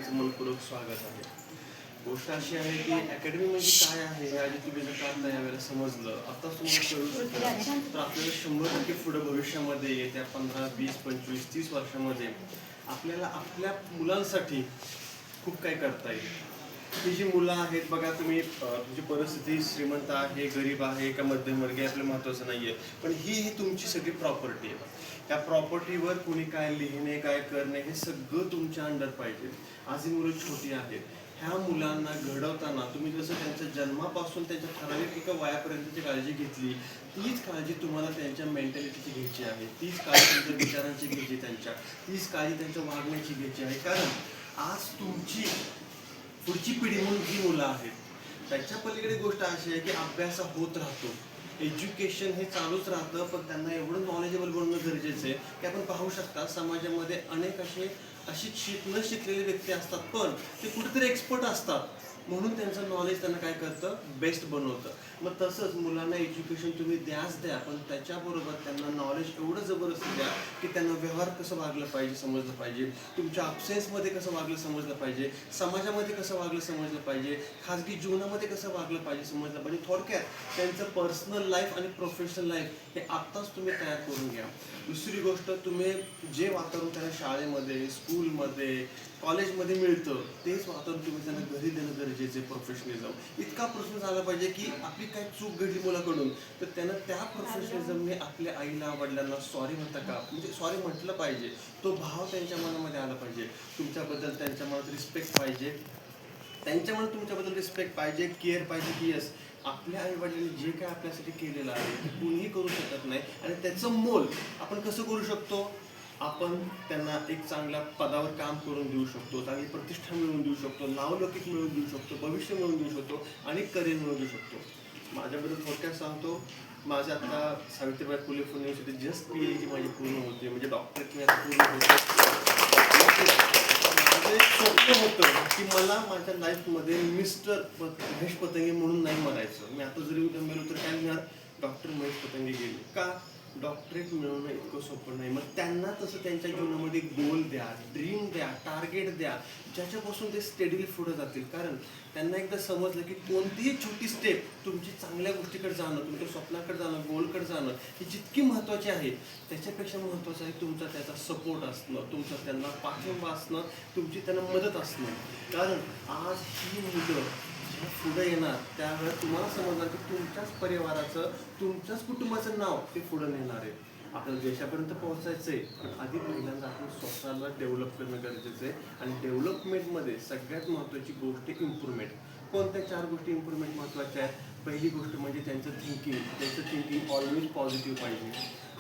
सगळ्यांचं मनपूर्वक स्वागत आहे. गोष्ट अशी आहे की अकॅडमी म्हणजे काय आहे हे आधी तुम्ही जर का आता यावेळेला समजलं, आता तुम्हाला कळू शकतं, तर आपल्याला 100% पुढे भविष्यामध्ये येत्या 15, 20, 25, 30 वर्षामध्ये आपल्याला आपल्या मुलांसाठी खूप काही करता येईल. ही जी मुलं आहेत बघा, तुम्ही तुमची परिस्थिती श्रीमंत आहे, गरीब आहे का मध्यमवर्गीय आपलं महत्त्वाचं नाहीये, पण ही तुमची सगळी प्रॉपर्टी आहे. त्या प्रॉपर्टीवर कुणी काय लिहिणे काय करणे हे सगळं तुमच्या अंडर पाहिजे. आज ही मुलं छोटी आहेत, ह्या मुलांना घडवताना तुम्ही जसं त्यांच्या जन्मापासून त्यांच्या ठराविक एका वयापर्यंतची काळजी घेतली, तीच काळजी तुम्हाला त्यांच्या मेंटॅलिटीची घ्यायची आहे, तीच काळजी त्यांच्या विचारांची घ्यायची, तीच काळजी त्यांच्या वागण्याची घ्यायची आहे. कारण आज तुमची पुढची पिढी म्हणून ही मुलं आहेत. त्याच्या पलीकडे गोष्ट अशी आहे की अभ्यास होत राहतो, एज्युकेशन हे चालूच राहतं, पण त्यांना एवढं नॉलेजेबल बनणं गरजेचं आहे की आपण पाहू शकता समाजामध्ये अनेक असे अशिक्षित न शिकलेले व्यक्ती असतात, पण ते कुठेतरी एक्सपर्ट असतात, म्हणून त्यांचं नॉलेज त्यांना काय करतं, बेस्ट बनवतं. मग तसंच मुलांना एज्युकेशन तुम्ही द्याच द्या, पण त्याच्याबरोबर त्यांना नॉलेज एवढं जबरदस्त द्या की त्यांना व्यवहार कसं वागलं पाहिजे समजलं पाहिजे, तुमच्या अब्सेन्समध्ये कसं वागलं समजलं पाहिजे, समाजामध्ये कसं वागलं समजलं पाहिजे, खाजगी जीवनामध्ये कसं वागलं पाहिजे समजलं पाहिजे. थोडक्यात त्यांचं पर्सनल लाईफ आणि प्रोफेशनल लाईफ हे आत्ताच तुम्ही तयार करून घ्या. दुसरी गोष्ट, तुम्ही जे वातावरण त्यांना शाळेमध्ये, स्कूलमध्ये, कॉलेजमध्ये मिळतं, तेच वातावरण तुम्ही त्यांना घरी देणं गरजेचं आहे. प्रोफेशनलिझम इतका प्रश्न झाला पाहिजे की आपली काय चूक घडली मुलाकडून, तर त्यानं त्या प्रोफेशनलिझमने आपल्या आईला वडिलांना सॉरी म्हणता का, म्हणजे सॉरी म्हटलं पाहिजे. तो भाव त्यांच्या मनामध्ये आला पाहिजे. तुमच्याबद्दल त्यांच्या मनात रिस्पेक्ट पाहिजे, त्यांच्या मनात तुमच्याबद्दल रिस्पेक्ट पाहिजे, केअर पाहिजे की यस, आपल्या आई वडिलांनी जे काय आपल्यासाठी केलेलं आहे ते कुणीही करू शकत नाही. आणि त्याचं मोल आपण कसं करू शकतो, आपण त्यांना एक चांगल्या पदावर काम करून देऊ शकतो, चांगली प्रतिष्ठा मिळवून देऊ शकतो, नावलौकिक मिळवून देऊ शकतो, भविष्य मिळवून देऊ शकतो आणि करिअर मिळवून देऊ शकतो. माझ्याबद्दल थोडक्यात सांगतो, माझ्या आता Savitribai Phule Pune university just PhD माझी पूर्ण होते, म्हणजे डॉक्टरेट मी आता पूर्ण होते. माझं एक स्वप्न होतं की मला माझ्या लाईफमध्ये मिस्टर महेश पतंगे म्हणून नाही मरायचं. मी आता जरी उद्या मेलो तर काय मिळणार, डॉक्टर महेश पतंगे गेले का, डॉक्टरेट मिळवणं इतकं सोपं नाही. मग त्यांना तसं त्यांच्या जीवनामध्ये गोल द्या, ड्रीम द्या, टार्गेट द्या, ज्याच्यापासून ते स्टेडीली पुढे जातील. कारण त्यांना एकदा समजलं की कोणतीही छोटी स्टेप तुमची चांगल्या गोष्टीकडे जाणं, तुमच्या स्वप्नाकडे जाणं, गोलकडे जाणं ही जितकी महत्त्वाची आहे, त्याच्यापेक्षा महत्त्वाचं आहे तुमचा त्याचा सपोर्ट असणं, तुमचा त्यांना पाठिंबा असणं, तुमची त्यांना मदत असणं. कारण आज ही मुलं पुढे येणार त्यावेळेस तुम्हाला समजणार की तुमच्याच परिवाराचं, तुमच्याच कुटुंबाचं नाव ते पुढे नेणार आहे. आपल्याला देशापर्यंत पोहोचायचं आहे, पण आधी पहिल्यांदा आपण स्वतःला डेव्हलप करणं गरजेचं आहे. आणि डेव्हलपमेंटमध्ये सगळ्यात महत्त्वाची गोष्ट इम्प्रूव्हमेंट. कोणत्या 4 गोष्टी इम्प्रूव्हमेंट महत्त्वाच्या आहेत? पहिली गोष्ट म्हणजे त्यांचं थिंकिंग ऑलवेज पॉझिटिव्ह पाहिजे.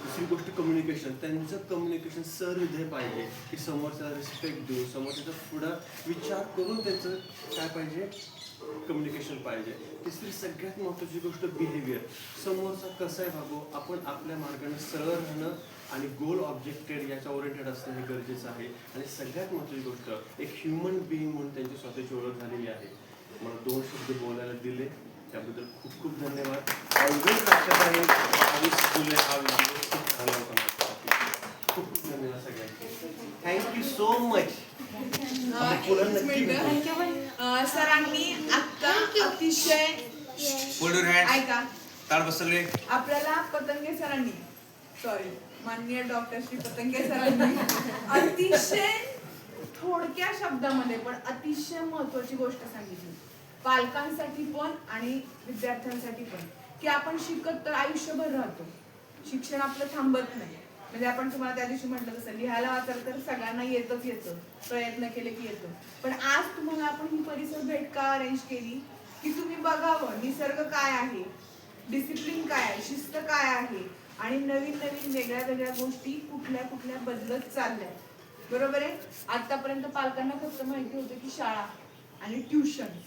दुसरी गोष्ट कम्युनिकेशन, त्यांचं कम्युनिकेशन सहृदय पाहिजे की समोरच्याला रिस्पेक्ट देऊ, समोरच्याचा पुढं विचार करून त्यांचं काय पाहिजे, कम्युनिकेशन पाहिजे. तिसरी सगळ्यात महत्त्वाची गोष्ट बिहेवियर, समोरचा कसा आहे बाबू, आपण आपल्या मार्गाने सरळ राहणं आणि गोल ऑब्जेक्टेड याच्या ओरिएंटेड असणं हे गरजेचं आहे. आणि सगळ्यात महत्त्वाची गोष्ट, एक ह्युमन बिईंग म्हणून त्यांची स्वतःची ओळख झालेली आहे. मला 2 शब्द बोलायला दिले त्याबद्दल खूप खूप धन्यवाद. ऑलवेज लक्षात राहील 22 जुलै हा व्हिडिओ खूप चांगला होता माझ्यासाठी. खूप खूप धन्यवाद सगळ्यांचे. Thank you so much. सरांनी आता अतिशय ऐका, आपल्याला पतंगे सरांनी, सॉरी माननीय डॉक्टर श्री पतंगे सरांनी अतिशय थोडक्या शब्दामध्ये पण अतिशय महत्वाची गोष्ट सांगितली, पालकांसाठी पण आणि विद्यार्थ्यांसाठी पण, की आपण शिकत तर आयुष्यभर राहतो, शिक्षण आपलं थांबत नाही. म्हणजे आपण तुम्हाला त्या दिवशी म्हटलं तसं लिहायला वाचायला तर सगळ्यांना येतं, प्रयत्न केले की येतं. पण आज तुम्हाला आपण ही परिसर भेट का अरेंज केली, की तुम्ही बघावं निसर्ग काय आहे, डिसिप्लिन काय आहे, शिस्त काय आहे, आणि नवीन नवीन वेगळ्या वेगळ्या गोष्टी कुठल्या कुठल्या बदलत चालल्या. बरोबर आहे. आतापर्यंत पालकांना फक्त माहिती होतं की शाळा आणि ट्युशन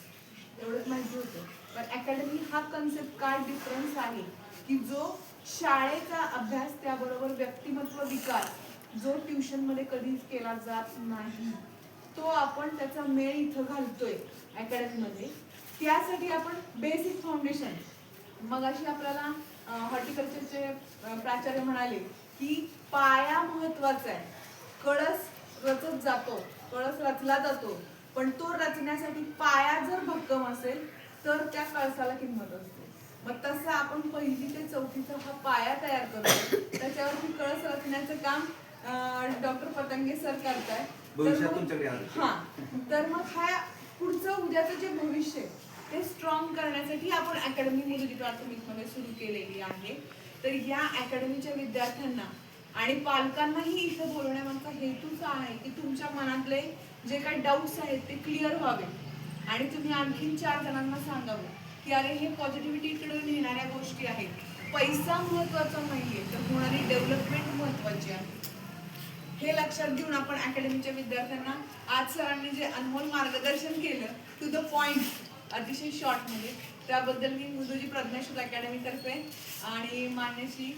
एवढंच माहिती होतं, पण अकॅडमी हा कन्सेप्ट काय डिफरन्स आहे की जो शाळेचा अभ्यास त्याबरोबर व्यक्तिमत्व विकास जो ट्युशन मध्ये कधीच केला जात नाही, तो आपण त्याचा मेळ इथं घालतोय अकॅडमी मध्ये. त्यासाठी आपण बेसिक फाउंडेशन, मग अशी आपल्याला हॉर्टिकल्चरचे प्राचार्य म्हणाले की पाया महत्वाचा आहे, कळस रचत जातो, कळस रचला जातो, पण तो रचण्यासाठी पाया जर भक्कम असेल तर त्या कळसाला किंमत असते. मग तसं आपण 1ली ते 4थीचा हा पाया तयार करतो, त्याच्यावरती कळस रचण्याचं काम डॉक्टर पतंगे सर करताय. तर मग हा पुढचं उद्याचं जे भविष्य ते स्ट्रॉंग करण्यासाठी आपण अकॅडमी मुलुजी प्राथमिकमध्ये सुरू केलेली आहे. तर या अकॅडमीच्या विद्यार्थ्यांना आणि पालकांनाही इथं बोलवण्यामागचा हेतूच आहे की तुमच्या मनातले जे काही डाऊट्स आहेत ते क्लिअर व्हावे आणि तुम्ही आणखीन 4 जणांना सांगावं की अरे हे पॉझिटिव्हिटीकडे नेणाऱ्या गोष्टी आहेत. पैसा महत्वाचा नाहीये तर होणारी डेव्हलपमेंट महत्वाची आहे. हे लक्षात घेऊन आपण अकॅडमीच्या विद्यार्थ्यांना आज सरांनी जे अनमोल मार्गदर्शन केलं टू द पॉइंट अतिशय शॉर्ट मध्ये, त्याबद्दल मी मुलुजी प्रज्ञाशोध अकॅडमी तर्फे आणि मान्य श्री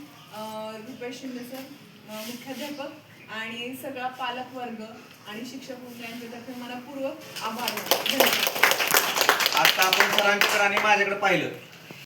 रुपेश शिंदे सर मुख्याध्यापक आणि सगळा पालक वर्ग आणि शिक्षक मंडळांच्या तर्फे मनपूर्वक आभार. आता आपण सरांच्याकडे आणि माझ्याकडे पाहिलं